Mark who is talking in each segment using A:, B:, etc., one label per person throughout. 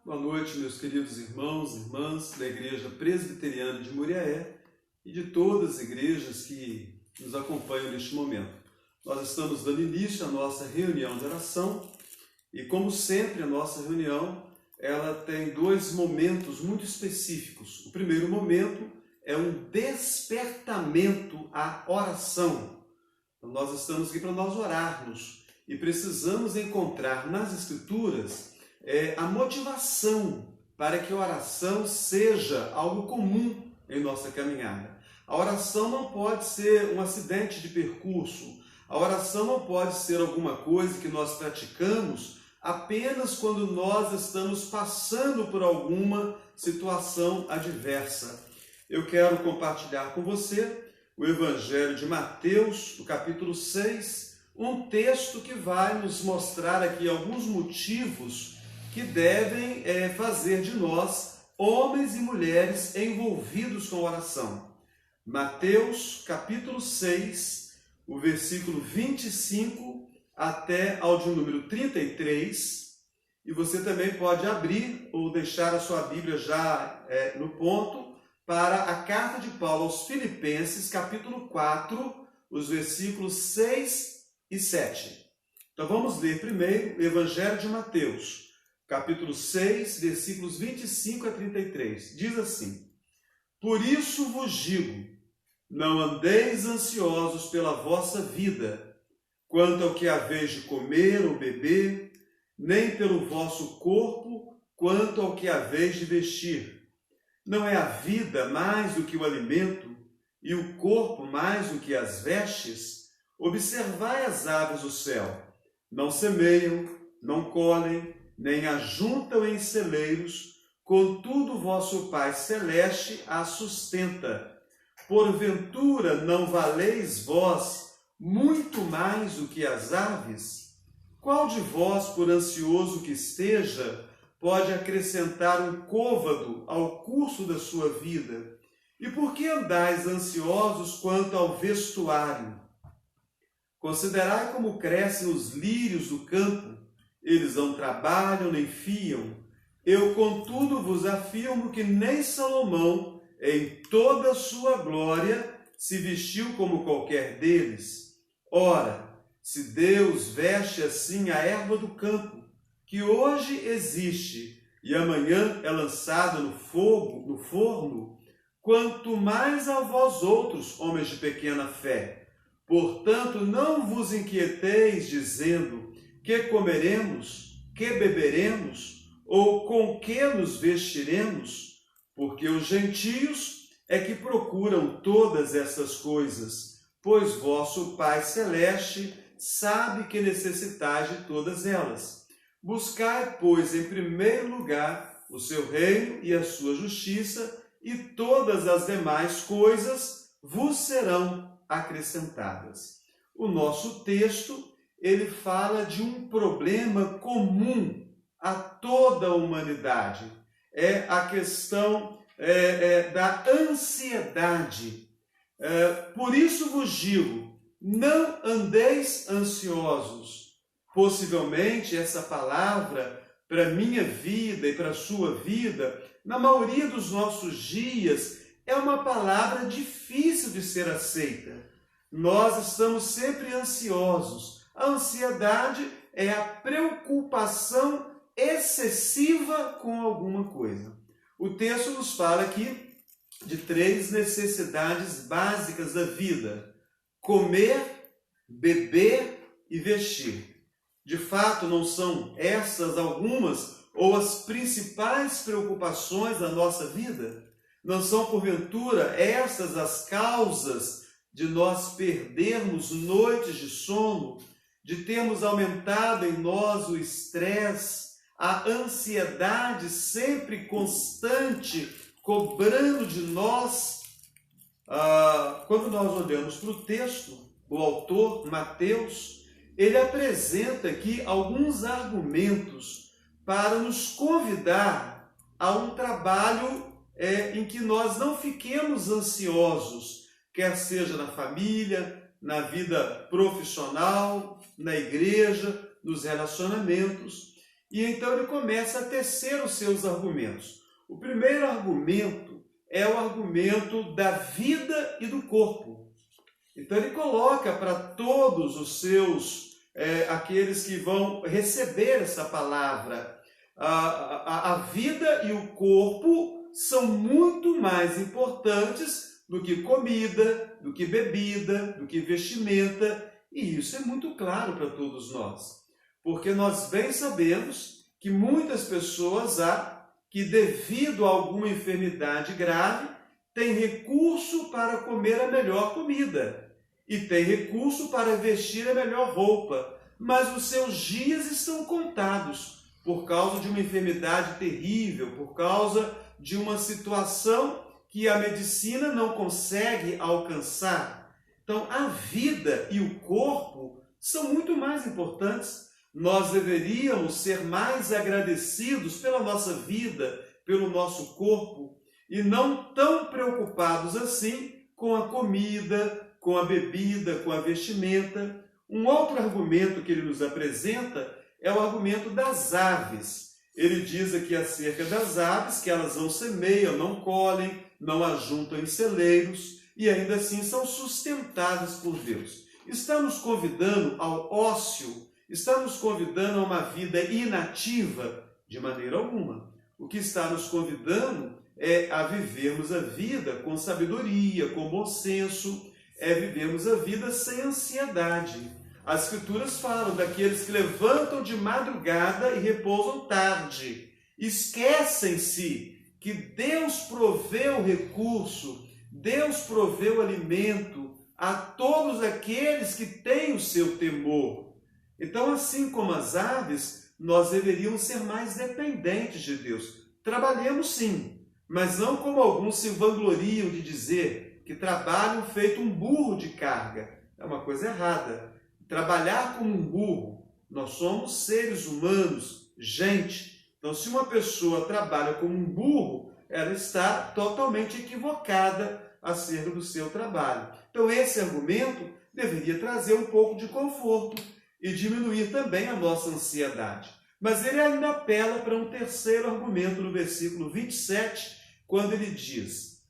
A: Boa noite, meus queridos irmãos e irmãs da Igreja Presbiteriana de Muriaé e de todas as igrejas que nos acompanham neste momento. Nós estamos dando início à nossa reunião de oração e, como sempre, a nossa reunião ela tem dois momentos muito específicos. O primeiro momento é um despertamento à oração. Então, nós estamos aqui para nós orarmos e precisamos encontrar nas Escrituras a motivação para que a oração seja algo comum em nossa caminhada. A oração não pode ser um acidente de percurso. A oração não pode ser alguma coisa que nós praticamos apenas quando nós estamos passando por alguma situação adversa. Eu quero compartilhar com você o Evangelho de Mateus, no capítulo 6, um texto que vai nos mostrar aqui alguns motivos que devem fazer de nós homens e mulheres envolvidos com oração. Mateus, capítulo 6, o versículo 25 até ao de número 33. E você também pode abrir ou deixar a sua Bíblia já no ponto para a carta de Paulo aos Filipenses, capítulo 4, os versículos 6 e 7. Então vamos ler primeiro o Evangelho de Mateus, capítulo 6, versículos 25 a 33. Diz assim: Por isso vos digo, não andeis ansiosos pela vossa vida, quanto ao que haveis de comer ou beber, nem pelo vosso corpo, quanto ao que haveis de vestir. Não é a vida mais do que o alimento, e o corpo mais do que as vestes? Observai as aves do céu, não semeiam, não colhem, nem ajuntam em celeiros, contudo vosso Pai Celeste as sustenta. Porventura não valeis vós muito mais do que as aves? Qual de vós, por ansioso que esteja, pode acrescentar um côvado ao curso da sua vida? E por que andais ansiosos quanto ao vestuário? Considerai como crescem os lírios do campo. Eles não trabalham nem fiam. Eu, contudo, vos afirmo que nem Salomão, em toda a sua glória, se vestiu como qualquer deles. Ora, se Deus veste assim a erva do campo, que hoje existe e amanhã é lançada no forno, quanto mais a vós outros, homens de pequena fé. Portanto, não vos inquieteis, dizendo: que comeremos, que beberemos, ou com que nos vestiremos? Porque os gentios é que procuram todas essas coisas, pois vosso Pai Celeste sabe que necessitais de todas elas. Buscai, pois, em primeiro lugar o seu reino e a sua justiça, e todas as demais coisas vos serão acrescentadas. O nosso texto ele fala de um problema comum a toda a humanidade. É a questão da ansiedade. Por isso vos digo, não andeis ansiosos. Possivelmente essa palavra, para a minha vida e para a sua vida, na maioria dos nossos dias, é uma palavra difícil de ser aceita. Nós estamos sempre ansiosos. A ansiedade é a preocupação excessiva com alguma coisa. O texto nos fala aqui de 3 necessidades básicas da vida: comer, beber e vestir. De fato, não são essas algumas ou as principais preocupações da nossa vida? Não são, porventura, essas as causas de nós perdermos noites de sono, de termos aumentado em nós o estresse, a ansiedade sempre constante, cobrando de nós? Quando nós olhamos para o texto, o autor, Mateus, ele apresenta aqui alguns argumentos para nos convidar a um trabalho em que nós não fiquemos ansiosos, quer seja na família, na vida profissional, na igreja, nos relacionamentos. E então ele começa a tecer os seus argumentos. O primeiro argumento é o argumento da vida e do corpo. Então ele coloca para todos os seus, aqueles que vão receber essa palavra, a vida e o corpo são muito mais importantes do que comida, do que bebida, do que vestimenta, e isso é muito claro para todos nós, porque nós bem sabemos que muitas pessoas há que, devido a alguma enfermidade grave, têm recurso para comer a melhor comida e têm recurso para vestir a melhor roupa, mas os seus dias estão contados por causa de uma enfermidade terrível, por causa de uma situação que a medicina não consegue alcançar. Então, a vida e o corpo são muito mais importantes. Nós deveríamos ser mais agradecidos pela nossa vida, pelo nosso corpo, e não tão preocupados assim com a comida, com a bebida, com a vestimenta. Um outro argumento que ele nos apresenta é o argumento das aves. Ele diz aqui acerca das aves que elas não semeiam, não colhem, não ajuntam em celeiros e ainda assim são sustentadas por Deus. Está nos convidando ao ócio, está nos convidando a uma vida inativa? De maneira alguma. O que está nos convidando é a vivermos a vida com sabedoria, com bom senso, é vivermos a vida sem ansiedade. As Escrituras falam daqueles que levantam de madrugada e repousam tarde. Esquecem-se que Deus provê o recurso, Deus provê o alimento a todos aqueles que têm o seu temor. Então, assim como as aves, nós deveríamos ser mais dependentes de Deus. Trabalhemos sim, mas não como alguns se vangloriam de dizer que trabalham feito um burro de carga. É uma coisa errada. Trabalhar como um burro, nós somos seres humanos, gente. Então, se uma pessoa trabalha como um burro, ela está totalmente equivocada acerca do seu trabalho. Então, esse argumento deveria trazer um pouco de conforto e diminuir também a nossa ansiedade. Mas ele ainda apela para um terceiro argumento no versículo 27, quando ele diz: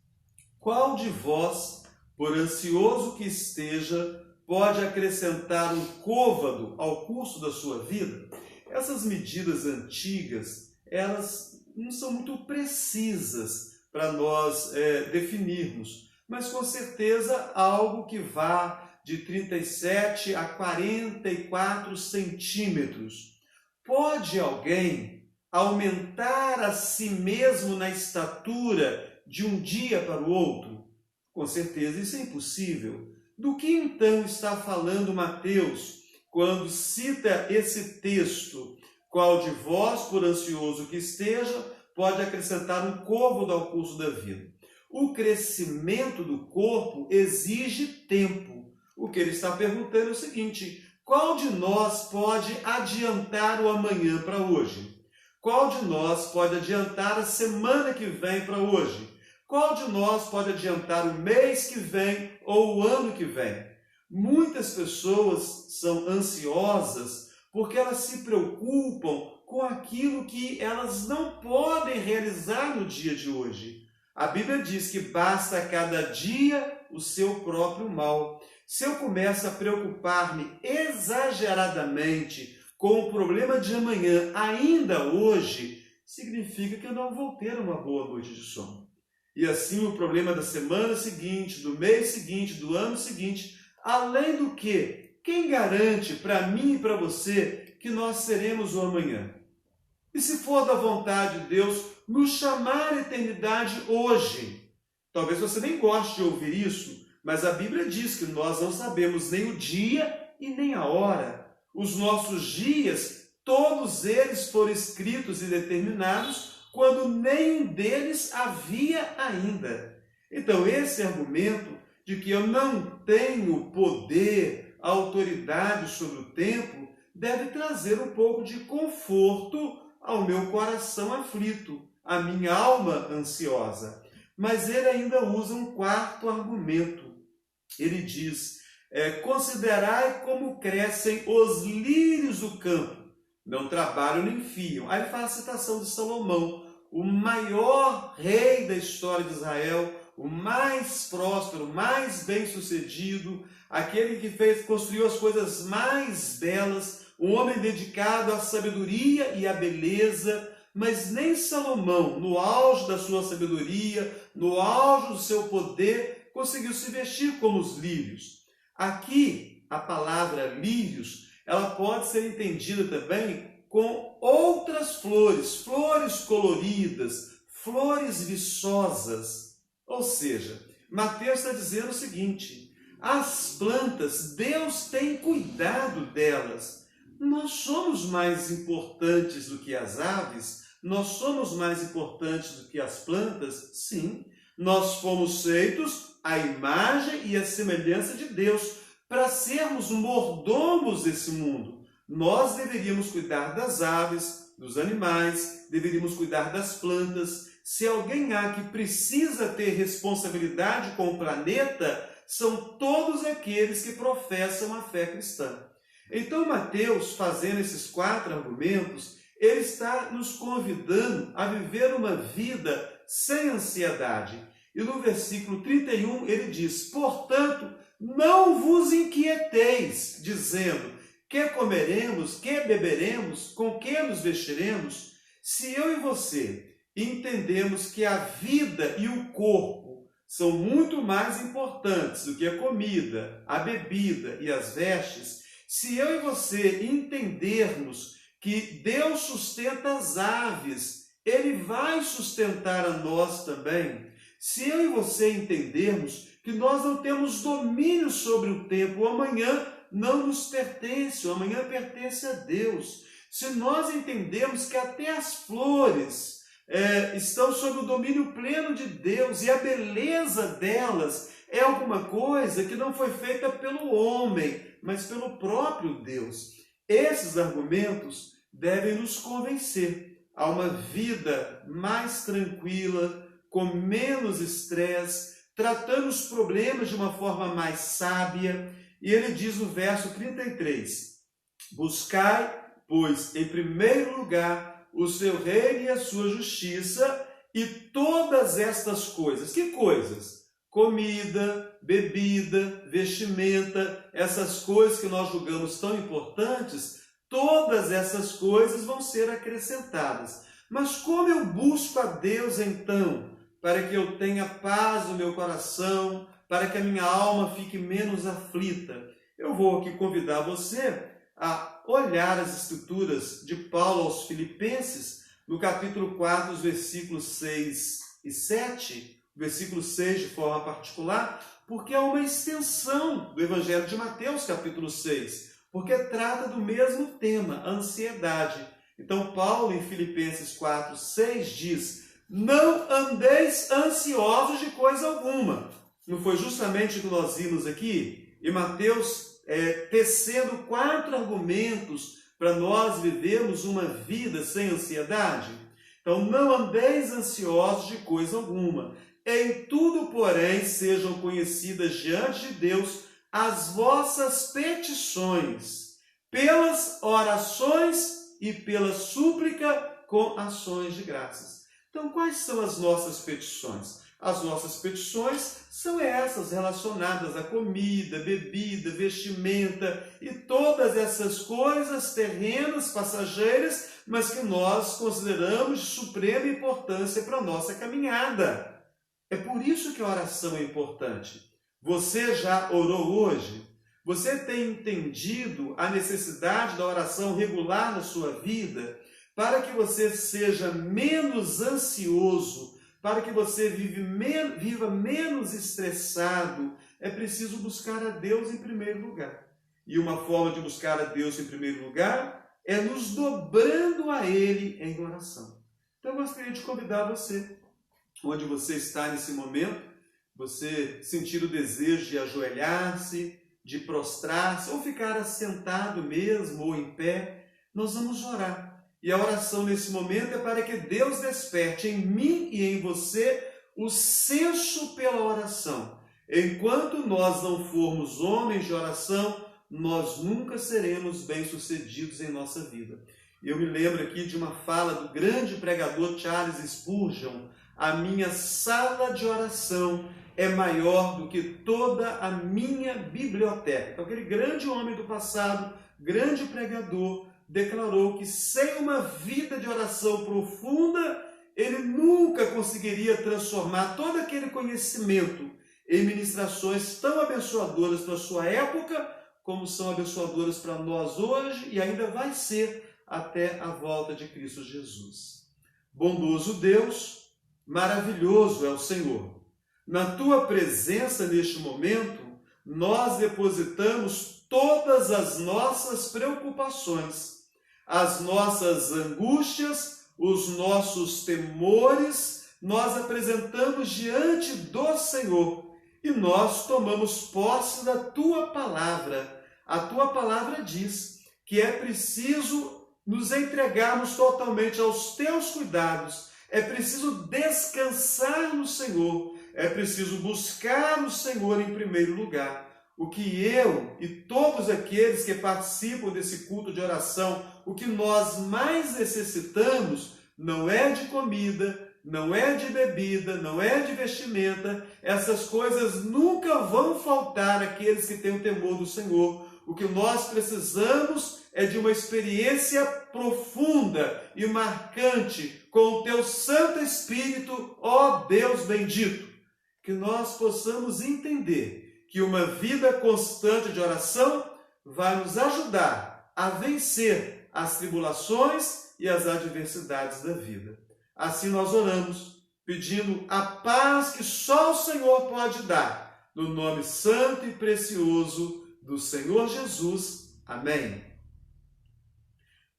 A: qual de vós, por ansioso que esteja, pode acrescentar um côvado ao curso da sua vida? Essas medidas antigas, elas não são muito precisas para nós definirmos, mas com certeza algo que vá de 37 a 44 centímetros. Pode alguém aumentar a si mesmo na estatura de um dia para o outro? Com certeza isso é impossível. Do que então está falando Mateus quando cita esse texto? Qual de vós, por ansioso que esteja, pode acrescentar um côvado ao curso da vida? O crescimento do corpo exige tempo. O que ele está perguntando é o seguinte: qual de nós pode adiantar o amanhã para hoje? Qual de nós pode adiantar a semana que vem para hoje? Qual de nós pode adiantar o mês que vem ou o ano que vem? Muitas pessoas são ansiosas porque elas se preocupam com aquilo que elas não podem realizar no dia de hoje. A Bíblia diz que basta a cada dia o seu próprio mal. Se eu começo a preocupar-me exageradamente com o problema de amanhã, ainda hoje, significa que eu não vou ter uma boa noite de sono. E assim o problema da semana seguinte, do mês seguinte, do ano seguinte, além do que, quem garante para mim e para você que nós seremos o amanhã? E se for da vontade de Deus nos chamar à eternidade hoje? Talvez você nem goste de ouvir isso, mas a Bíblia diz que nós não sabemos nem o dia e nem a hora. Os nossos dias, todos eles foram escritos e determinados quando nenhum deles havia ainda. Então, esse argumento de que eu não tenho poder, autoridade sobre o tempo, deve trazer um pouco de conforto ao meu coração aflito, à minha alma ansiosa. Mas ele ainda usa um quarto argumento. Ele diz: considerai como crescem os lírios do campo. não trabalham nem fiam. Aí ele faz a citação de Salomão, o maior rei da história de Israel, o mais próspero, o mais bem-sucedido, aquele que construiu as coisas mais belas, um homem dedicado à sabedoria e à beleza. Mas nem Salomão, no auge da sua sabedoria, no auge do seu poder, conseguiu se vestir como os lírios. Aqui, a palavra lírios, ela pode ser entendida também com outras flores, flores coloridas, flores viçosas. Ou seja, Mateus está dizendo o seguinte: as plantas, Deus tem cuidado delas. Nós somos mais importantes do que as aves? Nós somos mais importantes do que as plantas? Sim. Nós fomos feitos à imagem e à semelhança de Deus para sermos mordomos desse mundo. Nós deveríamos cuidar das aves, dos animais, deveríamos cuidar das plantas. Se alguém há que precisa ter responsabilidade com o planeta, são todos aqueles que professam a fé cristã. Então, Mateus, fazendo esses 4 argumentos, ele está nos convidando a viver uma vida sem ansiedade. E no versículo 31 ele diz: portanto, não vos inquieteis, dizendo, que comeremos, que beberemos, com que nos vestiremos? Se eu e você entendemos que a vida e o corpo são muito mais importantes do que a comida, a bebida e as vestes, se eu e você entendermos que Deus sustenta as aves, Ele vai sustentar a nós também. Se eu e você entendermos que nós não temos domínio sobre o tempo, o amanhã não nos pertence, o amanhã pertence a Deus. Se nós entendemos que até as flores estão sob o domínio pleno de Deus e a beleza delas é alguma coisa que não foi feita pelo homem, mas pelo próprio Deus. Esses argumentos devem nos convencer a uma vida mais tranquila, com menos estresse, tratando os problemas de uma forma mais sábia. E ele diz no verso 33, buscai, pois, em primeiro lugar, o seu reino e a sua justiça, e todas estas coisas. Que coisas? Comida, bebida, vestimenta, essas coisas que nós julgamos tão importantes, todas essas coisas vão ser acrescentadas. Mas como eu busco a Deus então, para que eu tenha paz no meu coração, para que a minha alma fique menos aflita? Eu vou aqui convidar você a olhar as escrituras de Paulo aos Filipenses, no capítulo 4, os versículos 6 e 7, versículo 6 de forma particular, porque é uma extensão do Evangelho de Mateus, capítulo 6, porque trata do mesmo tema, a ansiedade. Então, Paulo, em Filipenses 4, 6, diz: não andeis ansiosos de coisa alguma. Não foi justamente o que nós vimos aqui? E Mateus tecendo 4 argumentos para nós vivermos uma vida sem ansiedade. Então, não andeis ansiosos de coisa alguma. Em tudo, porém, sejam conhecidas diante de Deus as vossas petições, pelas orações e pela súplica com ações de graças. Então, quais são as nossas petições? As nossas petições são essas relacionadas à comida, bebida, vestimenta e todas essas coisas terrenas, passageiras, mas que nós consideramos de suprema importância para a nossa caminhada. É por isso que a oração é importante. Você já orou hoje? Você tem entendido a necessidade da oração regular na sua vida para que você seja menos ansioso, para que você viva menos estressado? É preciso buscar a Deus em primeiro lugar. E uma forma de buscar a Deus em primeiro lugar é nos dobrando a Ele em oração. Então eu gostaria de convidar você, onde você está nesse momento, você sentir o desejo de ajoelhar-se, de prostrar-se, ou ficar assentado mesmo, ou em pé, nós vamos orar. E a oração nesse momento é para que Deus desperte em mim e em você o senso pela oração. Enquanto nós não formos homens de oração, nós nunca seremos bem-sucedidos em nossa vida. Eu me lembro aqui de uma fala do grande pregador Charles Spurgeon: a minha sala de oração é maior do que toda a minha biblioteca. Então, aquele grande homem do passado, grande pregador, declarou que sem uma vida de oração profunda, ele nunca conseguiria transformar todo aquele conhecimento em ministrações tão abençoadoras para a sua época, como são abençoadoras para nós hoje e ainda vai ser até a volta de Cristo Jesus. Bondoso Deus, maravilhoso é o Senhor. Na tua presença neste momento, nós depositamos todas as nossas preocupações, as nossas angústias, os nossos temores, nós apresentamos diante do Senhor e nós tomamos posse da tua palavra. A tua palavra diz que é preciso nos entregarmos totalmente aos teus cuidados, é preciso descansar no Senhor, é preciso buscar o Senhor em primeiro lugar. O que eu e todos aqueles que participam desse culto de oração, o que nós mais necessitamos não é de comida, não é de bebida, não é de vestimenta. Essas coisas nunca vão faltar àqueles que têm o temor do Senhor. O que nós precisamos é de uma experiência profunda e marcante com o teu Santo Espírito, ó Deus bendito. Que nós possamos entender que uma vida constante de oração vai nos ajudar a vencer as tribulações e as adversidades da vida. Assim nós oramos, pedindo a paz que só o Senhor pode dar, no nome santo e precioso do Senhor Jesus. Amém.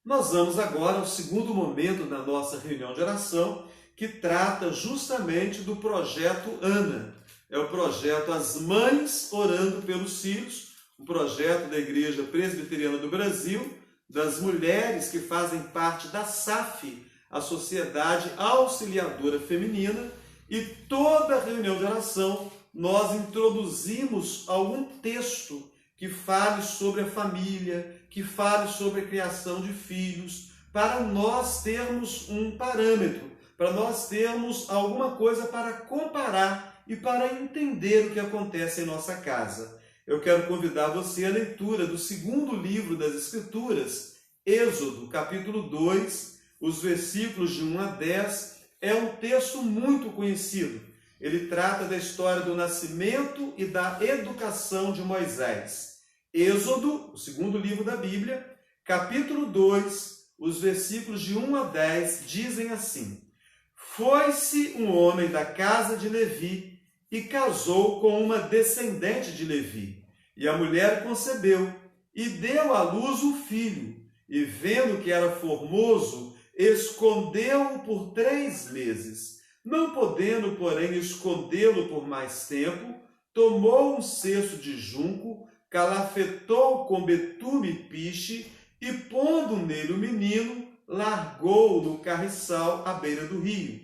A: Nós vamos agora ao segundo momento da nossa reunião de oração, que trata justamente do projeto Ana. É o projeto As Mães Orando pelos Filhos, um projeto da Igreja Presbiteriana do Brasil, das mulheres que fazem parte da SAF, a Sociedade Auxiliadora Feminina, e toda reunião de oração nós introduzimos algum texto que fale sobre a família, que fale sobre a criação de filhos, para nós termos um parâmetro, para nós termos alguma coisa para comparar e para entender o que acontece em nossa casa. Eu quero convidar você à leitura do segundo livro das Escrituras, Êxodo, capítulo 2, os versículos de 1 a 10. É um texto muito conhecido. Ele trata da história do nascimento e da educação de Moisés. Êxodo, o segundo livro da Bíblia, capítulo 2, os versículos de 1 a 10, dizem assim: Foi-se um homem da casa de Levi e casou com uma descendente de Levi. E a mulher concebeu e deu à luz um filho. E vendo que era formoso, escondeu-o por 3 meses. Não podendo, porém, escondê-lo por mais tempo, tomou um cesto de junco, calafetou com betume e piche, e pondo nele o menino, largou-o no carriçal à beira do rio.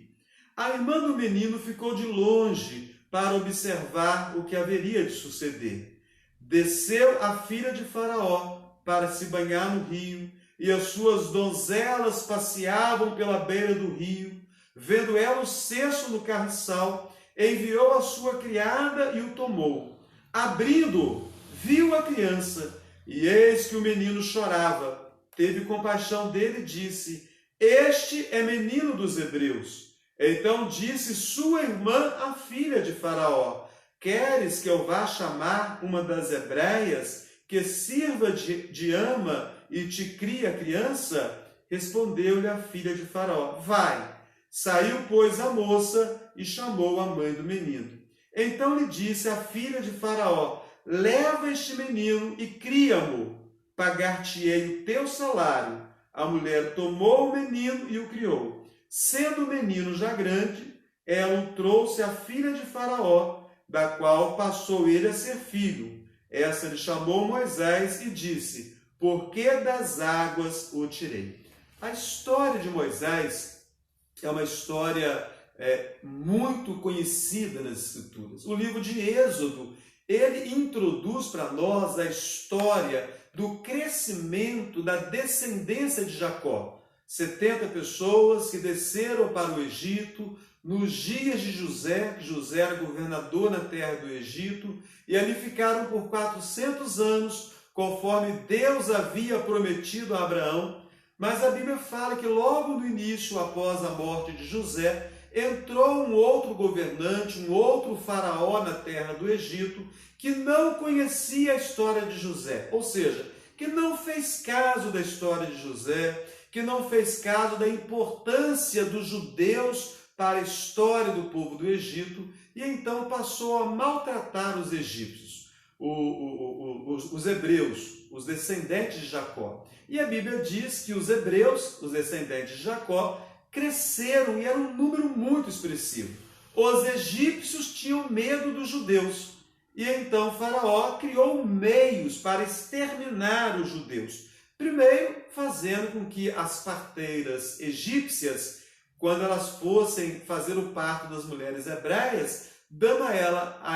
A: A irmã do menino ficou de longe para observar o que haveria de suceder. Desceu a filha de Faraó para se banhar no rio, e as suas donzelas passeavam pela beira do rio. Vendo ela o cesto no carriçal, enviou a sua criada e o tomou. Abrindo-o, viu a criança, e eis que o menino chorava. Teve compaixão dele e disse: Este é menino dos hebreus. Então disse sua irmã, a filha de Faraó: Queres que eu vá chamar uma das hebreias, que sirva de ama e te crie a criança? Respondeu-lhe a filha de Faraó: Vai. Saiu, pois, a moça e chamou a mãe do menino. Então lhe disse a filha de Faraó: Leva este menino e cria-mo, pagar-te-ei o teu salário. A mulher tomou o menino e o criou. Sendo o menino já grande, ela o trouxe à filha de Faraó, da qual passou ele a ser filho. Essa lhe chamou Moisés e disse: Por que das águas o tirei? A história de Moisés é uma história muito conhecida nas Escrituras. O livro de Êxodo, ele introduz para nós a história do crescimento da descendência de Jacó. 70 pessoas que desceram para o Egito nos dias de José, que José era governador na terra do Egito, e ali ficaram por 400 anos, conforme Deus havia prometido a Abraão. Mas a Bíblia fala que logo no início, após a morte de José, entrou um outro governante, um outro faraó na terra do Egito, que não conhecia a história de José, ou seja, que não fez caso da história de José, que não fez caso da importância dos judeus para a história do povo do Egito, e então passou a maltratar os egípcios, os hebreus, os descendentes de Jacó. E a Bíblia diz que os hebreus, os descendentes de Jacó, cresceram e era um número muito expressivo. Os egípcios tinham medo dos judeus, e então Faraó criou meios para exterminar os judeus. Primeiro, fazendo com que as parteiras egípcias, quando elas fossem fazer o parto das mulheres hebreias, dando a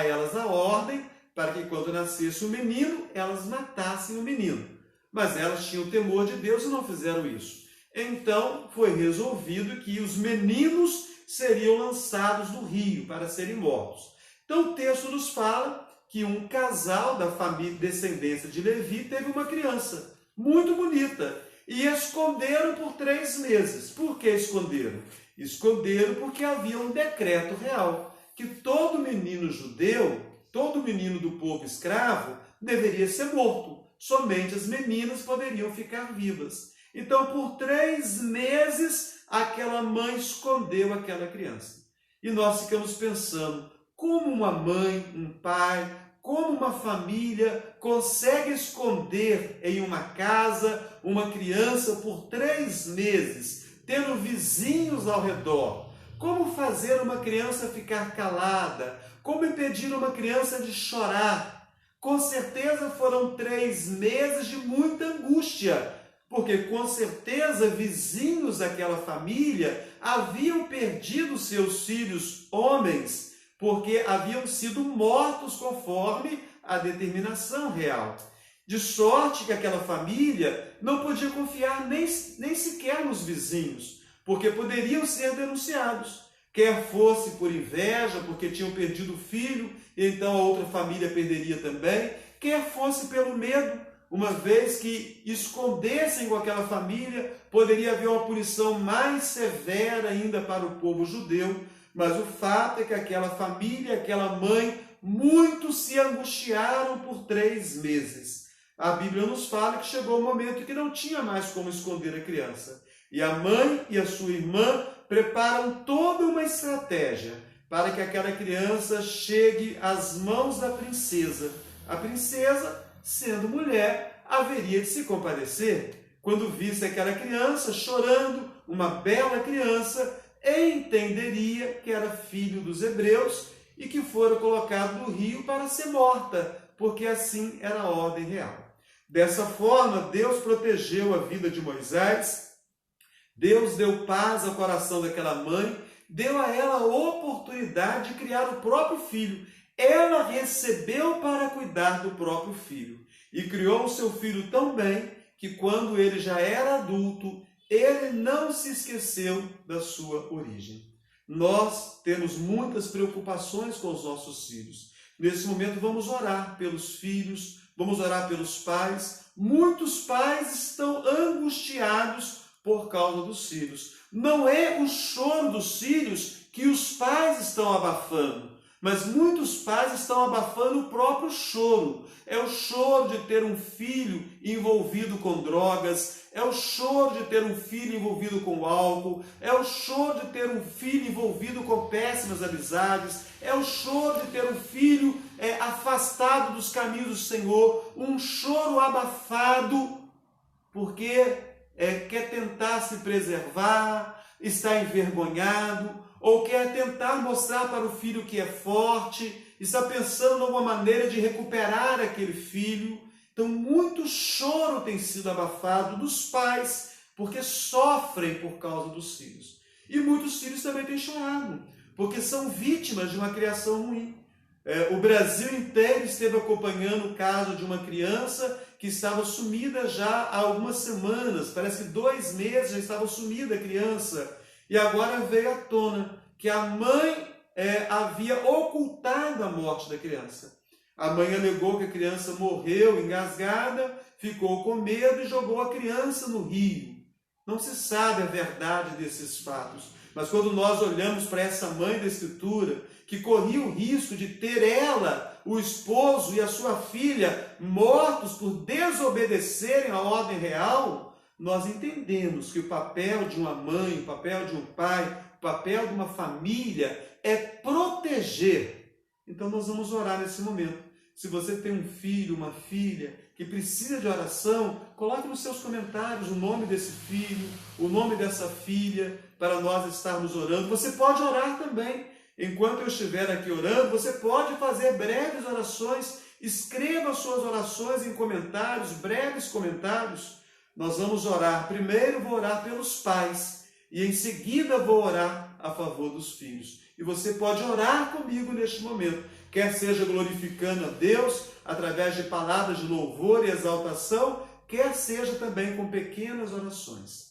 A: elas a ordem para que quando nascesse o menino, elas matassem o menino. Mas elas tinham temor de Deus e não fizeram isso. Então foi resolvido que os meninos seriam lançados no rio para serem mortos. Então o texto nos fala que um casal da família descendência de Levi teve uma criança muito bonita e esconderam por 3 meses. Por que esconderam? Esconderam porque havia um decreto real que todo menino judeu, todo menino do povo escravo deveria ser morto. Somente as meninas poderiam ficar vivas. Então, por 3 meses, aquela mãe escondeu aquela criança. E nós ficamos pensando, como uma mãe, um pai, como uma família consegue esconder em uma casa uma criança por 3 meses, tendo vizinhos ao redor? Como fazer uma criança ficar calada? Como impedir uma criança de chorar? Com certeza foram 3 meses de muita angústia, porque com certeza vizinhos daquela família haviam perdido seus filhos homens, porque haviam sido mortos conforme a determinação real. De sorte que aquela família não podia confiar nem sequer nos vizinhos, porque poderiam ser denunciados. Quer fosse por inveja, porque tinham perdido o filho, e então a outra família perderia também, quer fosse pelo medo, uma vez que escondessem com aquela família, poderia haver uma punição mais severa ainda para o povo judeu. Mas o fato é que aquela família, aquela mãe, muitos se angustiaram por 3 meses. A Bíblia nos fala que chegou o momento que não tinha mais como esconder a criança. E a mãe e a sua irmã preparam toda uma estratégia para que aquela criança chegue às mãos da princesa. A princesa, sendo mulher, haveria de se compadecer. Quando visse aquela criança chorando, uma bela criança, entenderia que era filho dos hebreus e que fora colocado no rio para ser morta, porque assim era a ordem real. Dessa forma, Deus protegeu a vida de Moisés, Deus deu paz ao coração daquela mãe, deu a ela a oportunidade de criar o próprio filho. Ela recebeu para cuidar do próprio filho e criou o seu filho tão bem que quando ele já era adulto, ele não se esqueceu da sua origem. Nós temos muitas preocupações com os nossos filhos. Nesse momento vamos orar pelos filhos, vamos orar pelos pais. Muitos pais estão angustiados por causa dos filhos. Não é o choro dos filhos que os pais estão abafando, mas muitos pais estão abafando o próprio choro. É o choro de ter um filho envolvido com drogas, é o choro de ter um filho envolvido com álcool, é o choro de ter um filho envolvido com péssimas amizades, é o choro de ter um filho afastado dos caminhos do Senhor, um choro abafado, porque quer tentar se preservar, está envergonhado, ou quer tentar mostrar para o filho que é forte, está pensando em alguma maneira de recuperar aquele filho. Então, muito choro tem sido abafado dos pais, porque sofrem por causa dos filhos. E muitos filhos também têm chorado, porque são vítimas de uma criação ruim. O Brasil inteiro esteve acompanhando o caso de uma criança que estava sumida já há algumas semanas, parece que 2 meses já estava sumida a criança, e agora veio à tona que a mãe havia ocultado a morte da criança. A mãe alegou que a criança morreu engasgada, ficou com medo e jogou a criança no rio. Não se sabe a verdade desses fatos, mas quando nós olhamos para essa mãe da Escritura, que corria o risco de ter ela, o esposo e a sua filha mortos por desobedecerem à ordem real, nós entendemos que o papel de uma mãe, o papel de um pai, o papel de uma família é proteger. Então nós vamos orar nesse momento. Se você tem um filho, uma filha que precisa de oração, coloque nos seus comentários o nome desse filho, o nome dessa filha, para nós estarmos orando. Você pode orar também. Enquanto eu estiver aqui orando, você pode fazer breves orações. Escreva suas orações em comentários, breves comentários. Nós vamos orar. Primeiro vou orar pelos pais e em seguida vou orar a favor dos filhos. E você pode orar comigo neste momento, quer seja glorificando a Deus através de palavras de louvor e exaltação, quer seja também com pequenas orações.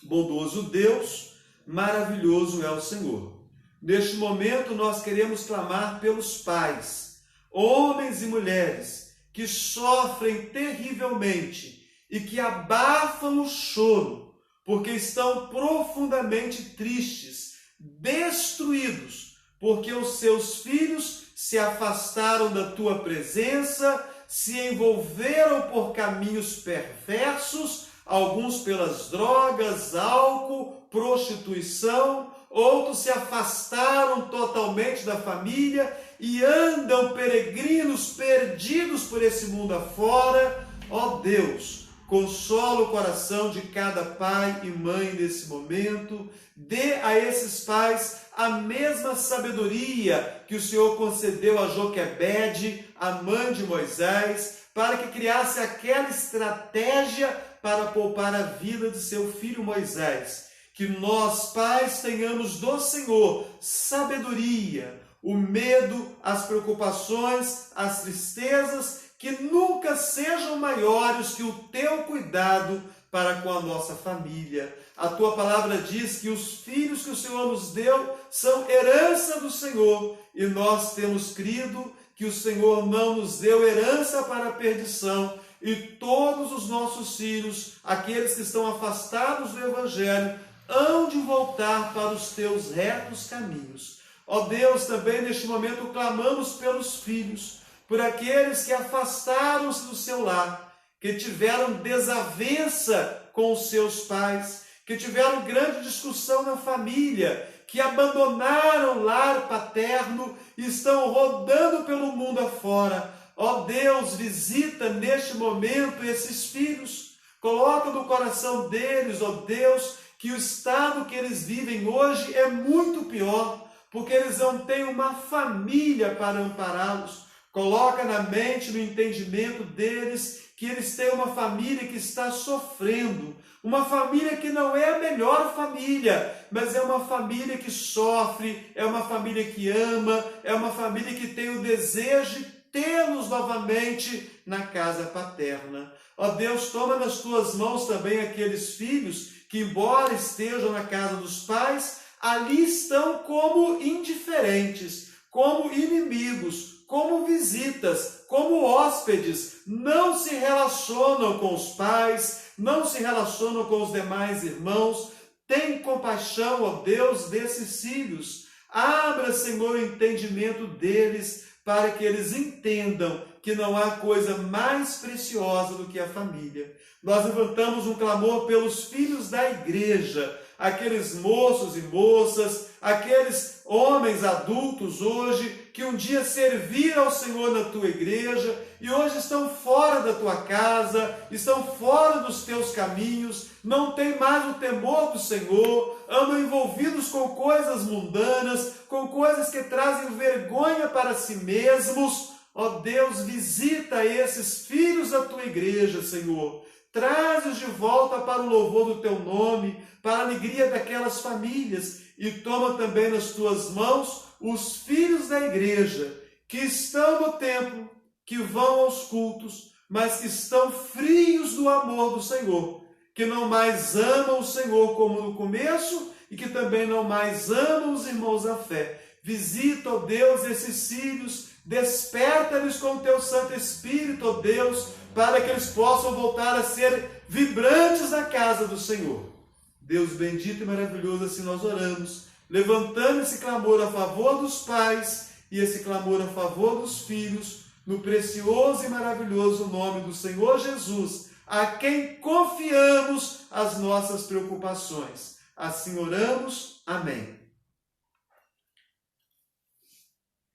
A: Bondoso Deus, maravilhoso é o Senhor. Neste momento nós queremos clamar pelos pais, homens e mulheres que sofrem terrivelmente e que abafam o choro, porque estão profundamente tristes, destruídos, porque os seus filhos se afastaram da tua presença, se envolveram por caminhos perversos, alguns pelas drogas, álcool, prostituição, outros se afastaram totalmente da família e andam peregrinos, perdidos por esse mundo afora. Ó Deus, consola o coração de cada pai e mãe nesse momento. Dê a esses pais a mesma sabedoria que o Senhor concedeu a Joquebede, a mãe de Moisés, para que criasse aquela estratégia para poupar a vida de seu filho Moisés. Que nós, pais, tenhamos do Senhor sabedoria, o medo, as preocupações, as tristezas, que nunca sejam maiores que o teu cuidado para com a nossa família. A tua palavra diz que os filhos que o Senhor nos deu são herança do Senhor, e nós temos crido que o Senhor não nos deu herança para a perdição, e todos os nossos filhos, aqueles que estão afastados do Evangelho, hão de voltar para os teus retos caminhos. Ó Deus, também neste momento clamamos pelos filhos, por aqueles que afastaram-se do seu lar, que tiveram desavença com os seus pais, que tiveram grande discussão na família, que abandonaram o lar paterno e estão rodando pelo mundo afora. Ó Deus, visita neste momento esses filhos, coloca no coração deles, ó Deus, que o estado que eles vivem hoje é muito pior, porque eles não têm uma família para ampará-los. Coloca na mente, no entendimento deles, que eles têm uma família que está sofrendo, uma família que não é a melhor família, mas é uma família que sofre, é uma família que ama, é uma família que tem o desejo de tê-los novamente na casa paterna. Ó Deus, toma nas tuas mãos também aqueles filhos que, embora estejam na casa dos pais, ali estão como indiferentes, como inimigos, como visitas, como hóspedes, não se relacionam com os pais, não se relacionam com os demais irmãos. Tem compaixão, ó Deus, desses filhos. Abra, Senhor, o entendimento deles, para que eles entendam que não há coisa mais preciosa do que a família. Nós levantamos um clamor pelos filhos da igreja, aqueles moços e moças, aqueles homens adultos hoje, que um dia serviram ao Senhor na tua igreja e hoje estão fora da tua casa, estão fora dos teus caminhos, não têm mais o temor do Senhor, andam envolvidos com coisas mundanas, com coisas que trazem vergonha para si mesmos. Ó Deus, visita esses filhos da tua igreja, Senhor. Traz-os de volta para o louvor do teu nome, para a alegria daquelas famílias, e toma também nas tuas mãos os filhos da igreja, que estão no templo, que vão aos cultos, mas que estão frios do amor do Senhor, que não mais amam o Senhor como no começo e que também não mais amam os irmãos da fé. Visita, ó Deus, esses filhos, desperta-lhes com o teu Santo Espírito, ó Deus, para que eles possam voltar a ser vibrantes na casa do Senhor. Deus bendito e maravilhoso, assim nós oramos, levantando esse clamor a favor dos pais e esse clamor a favor dos filhos, no precioso e maravilhoso nome do Senhor Jesus, a quem confiamos as nossas preocupações. Assim oramos. Amém.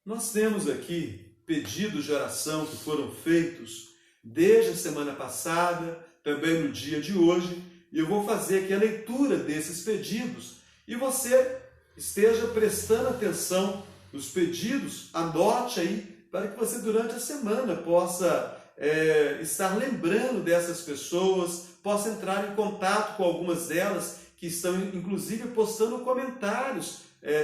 A: Nós temos aqui pedidos de oração que foram feitos desde a semana passada, também no dia de hoje, e eu vou fazer aqui a leitura desses pedidos e você esteja prestando atenção nos pedidos, anote aí, para que você durante a semana possa estar lembrando dessas pessoas, possa entrar em contato com algumas delas que estão inclusive postando comentários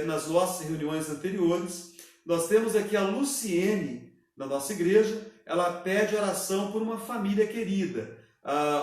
A: nas nossas reuniões anteriores. Nós temos aqui a Luciene, na nossa igreja, ela pede oração por uma família querida,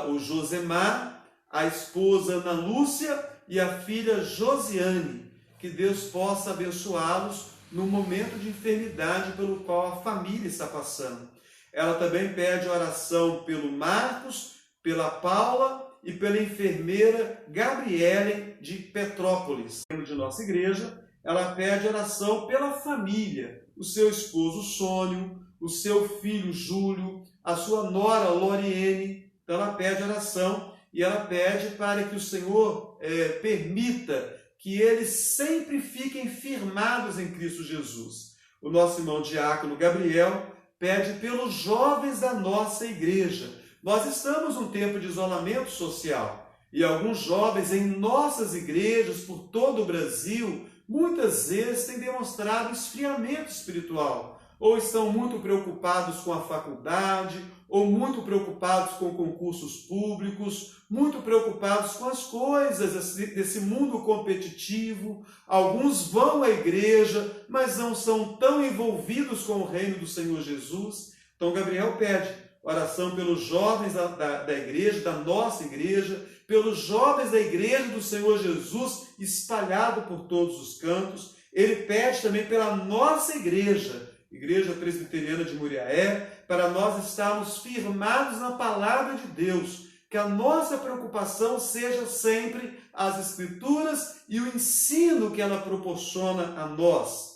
A: o Josemar, a esposa Ana Lúcia e a filha Josiane, que Deus possa abençoá-los no momento de enfermidade pelo qual a família está passando. Ela também pede oração pelo Marcos, pela Paula e pela enfermeira Gabriele de Petrópolis. De nossa igreja, ela pede oração pela família, o seu esposo Sônio, o seu filho Júlio, a sua nora Loriene. Então ela pede oração e ela pede para que o Senhor permita que eles sempre fiquem firmados em Cristo Jesus. O nosso irmão diácono Gabriel pede pelos jovens da nossa igreja. Nós estamos num tempo de isolamento social e alguns jovens em nossas igrejas por todo o Brasil muitas vezes têm demonstrado esfriamento espiritual, ou estão muito preocupados com a faculdade, ou muito preocupados com concursos públicos, muito preocupados com as coisas desse mundo competitivo. Alguns vão à igreja, mas não são tão envolvidos com o reino do Senhor Jesus. Então Gabriel pede oração pelos jovens da igreja, da nossa igreja, pelos jovens da igreja do Senhor Jesus, espalhado por todos os cantos. Ele pede também pela nossa igreja, Igreja Presbiteriana de Muriaé, para nós estarmos firmados na palavra de Deus, que a nossa preocupação seja sempre as Escrituras e o ensino que ela proporciona a nós.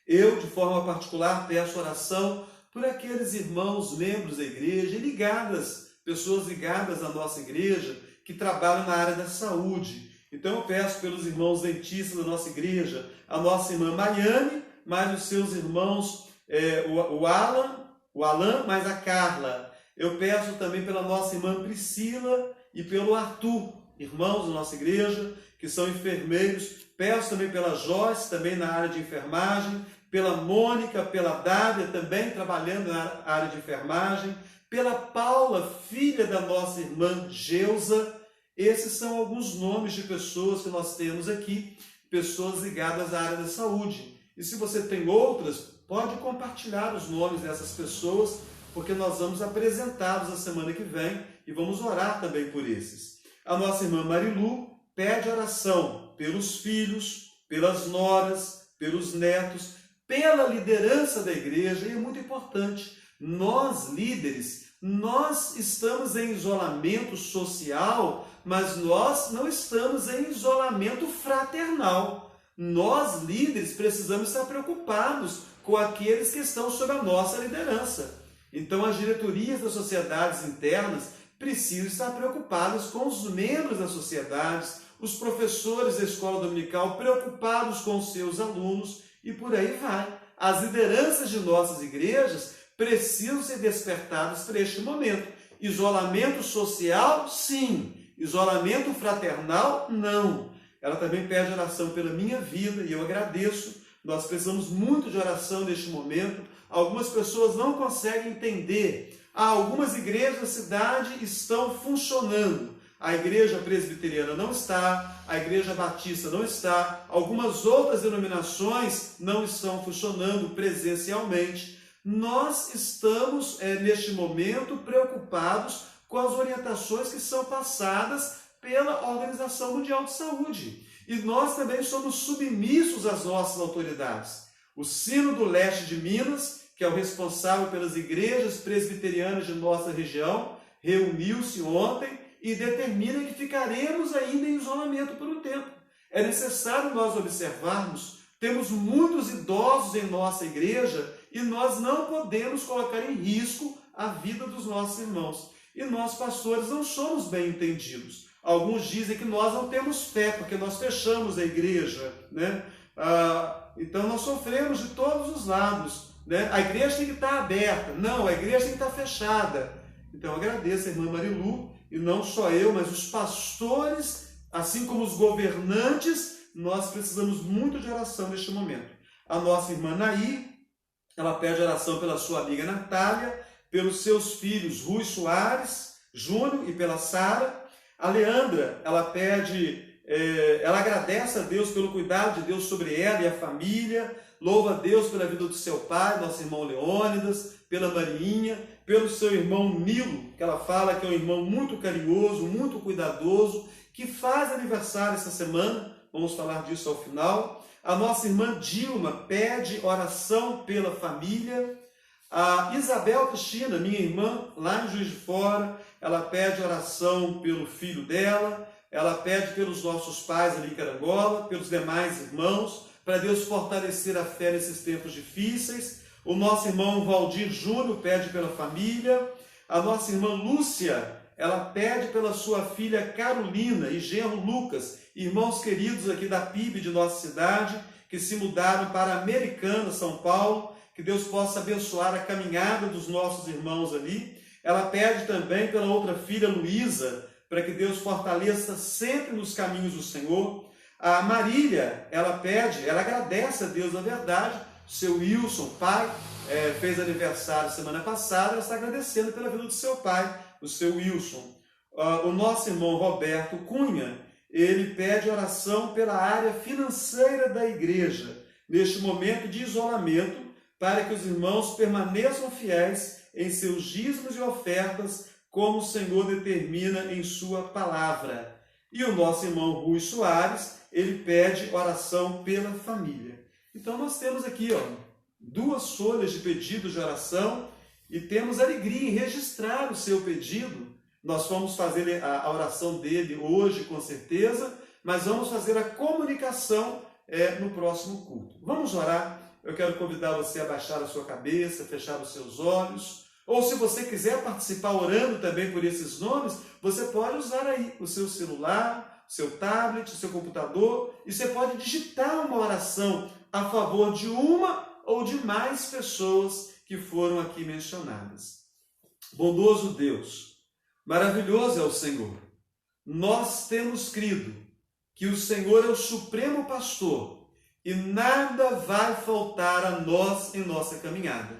A: Eu, de forma particular, peço oração por aqueles irmãos, membros da igreja, pessoas ligadas à nossa igreja, que trabalham na área da saúde. Então eu peço pelos irmãos dentistas da nossa igreja, a nossa irmã Mariane, mais os seus irmãos, o Alan, mais a Carla. Eu peço também pela nossa irmã Priscila e pelo Arthur, irmãos da nossa igreja, que são enfermeiros. Peço também pela Joyce, também na área de enfermagem, pela Mônica, pela Dávia, também trabalhando na área de enfermagem, pela Paula, filha da nossa irmã Geusa. Esses são alguns nomes de pessoas que nós temos aqui, pessoas ligadas à área da saúde. E se você tem outras, pode compartilhar os nomes dessas pessoas, porque nós vamos apresentá-los na semana que vem e vamos orar também por esses. A nossa irmã Marilu pede oração pelos filhos, pelas noras, pelos netos, pela liderança da igreja, e é muito importante, nós líderes, nós estamos em isolamento social, mas nós não estamos em isolamento fraternal. Nós, líderes, precisamos estar preocupados com aqueles que estão sob a nossa liderança. Então, as diretorias das sociedades internas precisam estar preocupadas com os membros das sociedades, os professores da escola dominical preocupados com os seus alunos e por aí vai. As lideranças de nossas igrejas precisam ser despertadas para este momento. Isolamento social, sim. Isolamento fraternal, não. Ela também pede oração pela minha vida e eu agradeço. Nós precisamos muito de oração neste momento. Algumas pessoas não conseguem entender. Algumas igrejas da cidade estão funcionando. A igreja presbiteriana não está, a igreja batista não está, algumas outras denominações não estão funcionando presencialmente. Nós estamos, neste momento, preocupados com as orientações que são passadas pela Organização Mundial de Saúde. E nós também somos submissos às nossas autoridades. O Sínodo do Leste de Minas, que é o responsável pelas igrejas presbiterianas de nossa região, reuniu-se ontem e determina que ficaremos ainda em isolamento por um tempo. É necessário nós observarmos, temos muitos idosos em nossa igreja e nós não podemos colocar em risco a vida dos nossos irmãos. E nós, pastores, não somos bem entendidos. Alguns dizem que nós não temos fé, porque nós fechamos a igreja, né? Então nós sofremos de todos os lados, né? A igreja tem que estar aberta. Não, a igreja tem que estar fechada. Então eu agradeço a irmã Marilu, e não só eu, mas os pastores, assim como os governantes, nós precisamos muito de oração neste momento. A nossa irmã Nair, ela pede oração pela sua amiga Natália, pelos seus filhos Rui Soares Júnior e pela Sara. A Leandra, ela agradece a Deus pelo cuidado de Deus sobre ela e a família, louva a Deus pela vida do seu pai, nosso irmão Leônidas, pela Marinha, pelo seu irmão Nilo, que ela fala que é um irmão muito carinhoso, muito cuidadoso, que faz aniversário essa semana, vamos falar disso ao final. A nossa irmã Dilma pede oração pela família. A Isabel Cristina, minha irmã, lá em Juiz de Fora, ela pede oração pelo filho dela, ela pede pelos nossos pais ali em Carangola, pelos demais irmãos, para Deus fortalecer a fé nesses tempos difíceis. O nosso irmão Valdir Júnior pede pela família. A nossa irmã Lúcia, ela pede pela sua filha Carolina e genro Lucas, irmãos queridos aqui da PIB de nossa cidade, que se mudaram para Americana, São Paulo. Que Deus possa abençoar a caminhada dos nossos irmãos ali. Ela pede também pela outra filha, Luísa, para que Deus fortaleça sempre nos caminhos do Senhor. A Marília, ela agradece a Deus, na verdade. O seu Wilson, pai, fez aniversário semana passada, ela está agradecendo pela vida do seu pai, o seu Wilson. O nosso irmão Roberto Cunha, ele pede oração pela área financeira da igreja, neste momento de isolamento, para que os irmãos permaneçam fiéis em seus dízimos e ofertas, como o Senhor determina em sua palavra. E o nosso irmão Rui Soares, ele pede oração pela família. Então nós temos aqui, duas folhas de pedidos de oração e temos alegria em registrar o seu pedido. Nós vamos fazer a oração dele hoje, com certeza, mas vamos fazer a comunicação no próximo culto. Vamos orar. Eu quero convidar você a baixar a sua cabeça, fechar os seus olhos. Ou se você quiser participar orando também por esses nomes, você pode usar aí o seu celular, o seu tablet, o seu computador, e você pode digitar uma oração a favor de uma ou de mais pessoas que foram aqui mencionadas. Bondoso Deus, maravilhoso é o Senhor. Nós temos crido que o Senhor é o supremo pastor, e nada vai faltar a nós em nossa caminhada.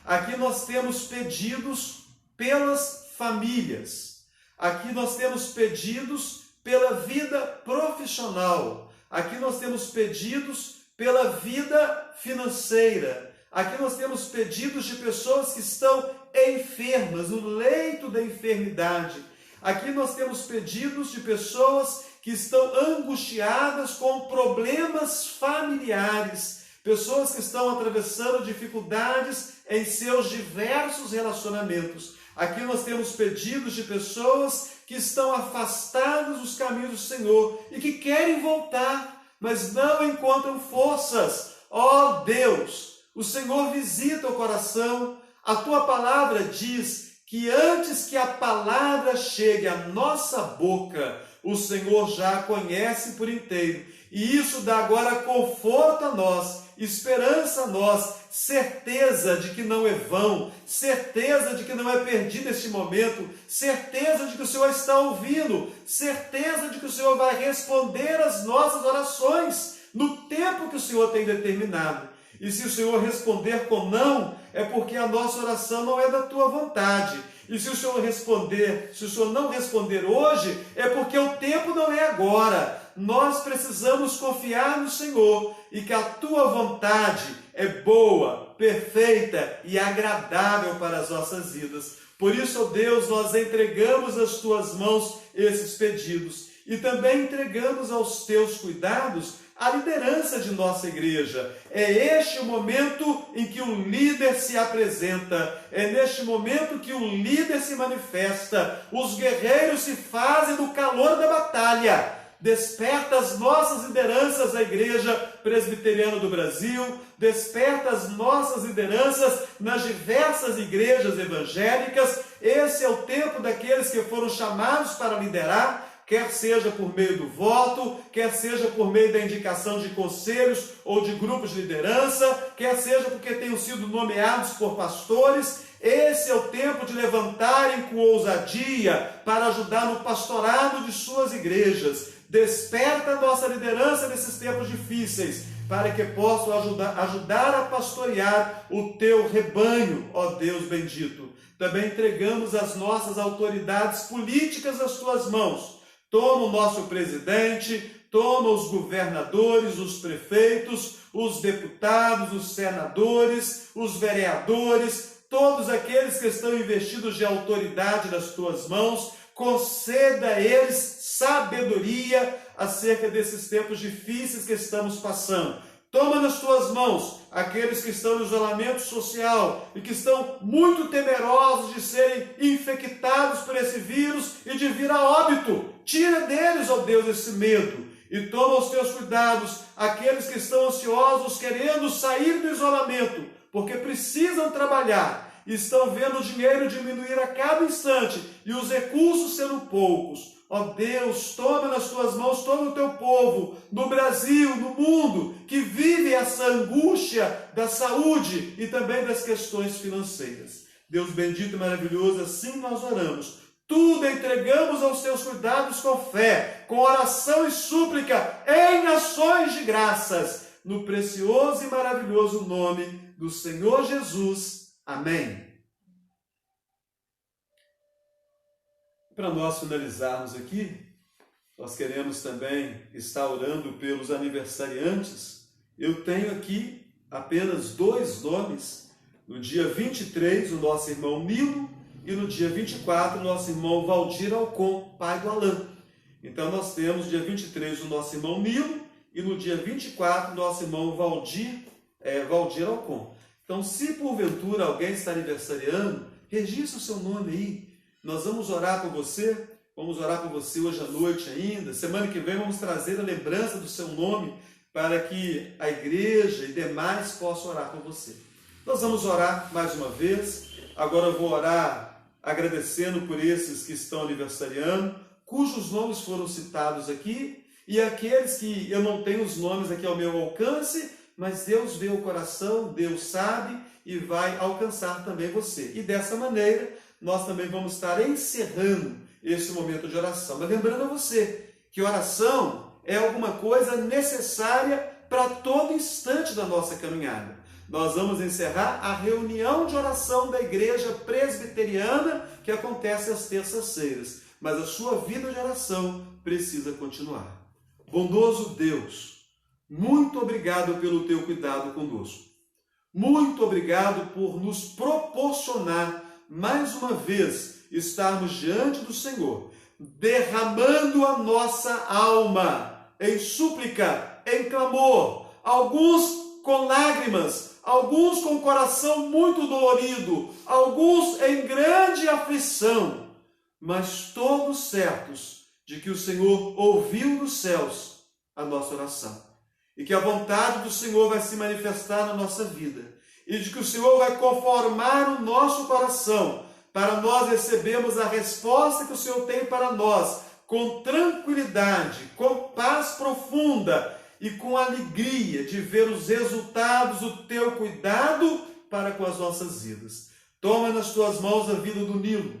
A: Aqui nós temos pedidos pelas famílias. Aqui nós temos pedidos pela vida profissional. Aqui nós temos pedidos pela vida financeira. Aqui nós temos pedidos de pessoas que estão enfermas, no leito da enfermidade. Aqui nós temos pedidos de pessoas que estão angustiadas com problemas familiares, pessoas que estão atravessando dificuldades em seus diversos relacionamentos. Aqui nós temos pedidos de pessoas que estão afastadas dos caminhos do Senhor e que querem voltar, mas não encontram forças. Ó Deus, o Senhor visita o coração. A tua palavra diz que antes que a palavra chegue à nossa boca, o Senhor já a conhece por inteiro. E isso dá agora conforto a nós, esperança a nós, certeza de que não é vão, certeza de que não é perdido este momento, certeza de que o Senhor está ouvindo, certeza de que o Senhor vai responder às nossas orações no tempo que o Senhor tem determinado. E se o Senhor responder com não, é porque a nossa oração não é da tua vontade. E se o Senhor não responder hoje, é porque o tempo não é agora. nós precisamos confiar no Senhor e que a tua vontade é boa, perfeita e agradável para as nossas vidas. Por isso, ó Deus, nós entregamos às tuas mãos esses pedidos e também entregamos aos teus cuidados a liderança de nossa igreja. É este o momento em que o líder se apresenta, é neste momento que o líder se manifesta. Os guerreiros se fazem no calor da batalha. Desperta as nossas lideranças da Igreja Presbiteriana do Brasil, desperta as nossas lideranças nas diversas igrejas evangélicas. Esse é o tempo daqueles que foram chamados para liderar, quer seja por meio do voto, quer seja por meio da indicação de conselhos ou de grupos de liderança, quer seja porque tenham sido nomeados por pastores. Esse é o tempo de levantarem com ousadia para ajudar no pastorado de suas igrejas. Desperta a nossa liderança nesses tempos difíceis, para que possam ajudar a pastorear o teu rebanho, ó Deus bendito. Também entregamos as nossas autoridades políticas nas tuas mãos. Toma o nosso presidente, toma os governadores, os prefeitos, os deputados, os senadores, os vereadores, todos aqueles que estão investidos de autoridade nas tuas mãos. Conceda a eles sabedoria acerca desses tempos difíceis que estamos passando. Toma nas tuas mãos aqueles que estão no isolamento social e que estão muito temerosos de serem infectados por esse vírus e de vir a óbito. Tira deles, ó Deus, esse medo e toma os teus cuidados aqueles que estão ansiosos, querendo sair do isolamento, porque precisam trabalhar. Estão vendo o dinheiro diminuir a cada instante e os recursos sendo poucos. Ó Deus, toma nas tuas mãos todo o teu povo, no Brasil, no mundo, que vive essa angústia da saúde e também das questões financeiras. Deus bendito e maravilhoso, assim nós oramos. Tudo entregamos aos teus cuidados com fé, com oração e súplica, em ações de graças, no precioso e maravilhoso nome do Senhor Jesus. Amém. Para nós finalizarmos aqui, nós queremos também estar orando pelos aniversariantes. Eu tenho aqui apenas 2 nomes. No dia 23, o nosso irmão Nilo, e no dia 24, o nosso irmão Valdir Alcon, pai do Alain. Então nós temos dia 23 o nosso irmão Nilo, e no dia 24, o nosso irmão Valdir Alcon. Então, se porventura alguém está aniversariando, registre o seu nome aí. Nós vamos orar por você, hoje à noite ainda. Semana que vem vamos trazer a lembrança do seu nome para que a igreja e demais possam orar por você. Nós vamos orar mais uma vez. Agora eu vou orar agradecendo por esses que estão aniversariando, cujos nomes foram citados aqui, e aqueles que eu não tenho os nomes aqui ao meu alcance, mas Deus vê o coração, Deus sabe e vai alcançar também você. E dessa maneira, nós também vamos estar encerrando esse momento de oração. Mas lembrando a você que oração é alguma coisa necessária para todo instante da nossa caminhada. Nós vamos encerrar a reunião de oração da Igreja Presbiteriana que acontece às terças-feiras. Mas a sua vida de oração precisa continuar. Bondoso Deus, muito obrigado pelo teu cuidado conosco. Muito obrigado por nos proporcionar, mais uma vez, estarmos diante do Senhor, derramando a nossa alma em súplica, em clamor, alguns com lágrimas, alguns com o coração muito dolorido, alguns em grande aflição, mas todos certos de que o Senhor ouviu dos céus a nossa oração. E que a vontade do Senhor vai se manifestar na nossa vida. E de que o Senhor vai conformar o nosso coração para nós recebermos a resposta que o Senhor tem para nós com tranquilidade, com paz profunda e com alegria de ver os resultados do teu cuidado para com as nossas vidas. Toma nas tuas mãos a vida do Nilo.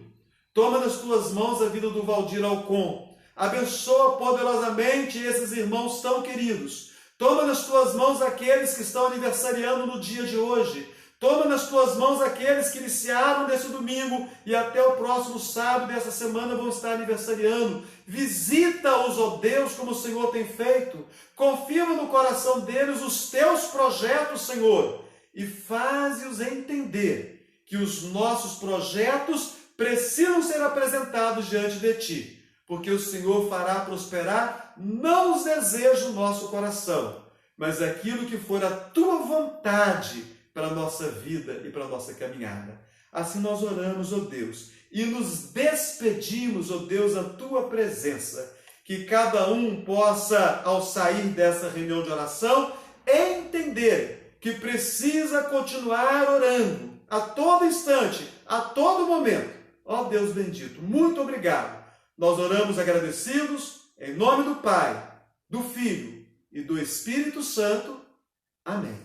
A: Toma nas tuas mãos a vida do Valdir Alcon. Abençoa poderosamente esses irmãos tão queridos. Toma nas tuas mãos aqueles que estão aniversariando no dia de hoje. Toma nas tuas mãos aqueles que iniciaram nesse domingo e até o próximo sábado dessa semana vão estar aniversariando. Visita-os, ó Deus, como o Senhor tem feito. Confirma no coração deles os teus projetos, Senhor, e faze-os entender que os nossos projetos precisam ser apresentados diante de Ti, porque o Senhor fará prosperar não os desejos do nosso coração, mas aquilo que for a Tua vontade para a nossa vida e para a nossa caminhada. Assim nós oramos, ó Deus, e nos despedimos, ó Deus, da Tua presença, que cada um possa, ao sair dessa reunião de oração, entender que precisa continuar orando a todo instante, a todo momento. Ó Deus bendito, muito obrigado. Nós oramos agradecidos, em nome do Pai, do Filho e do Espírito Santo. Amém.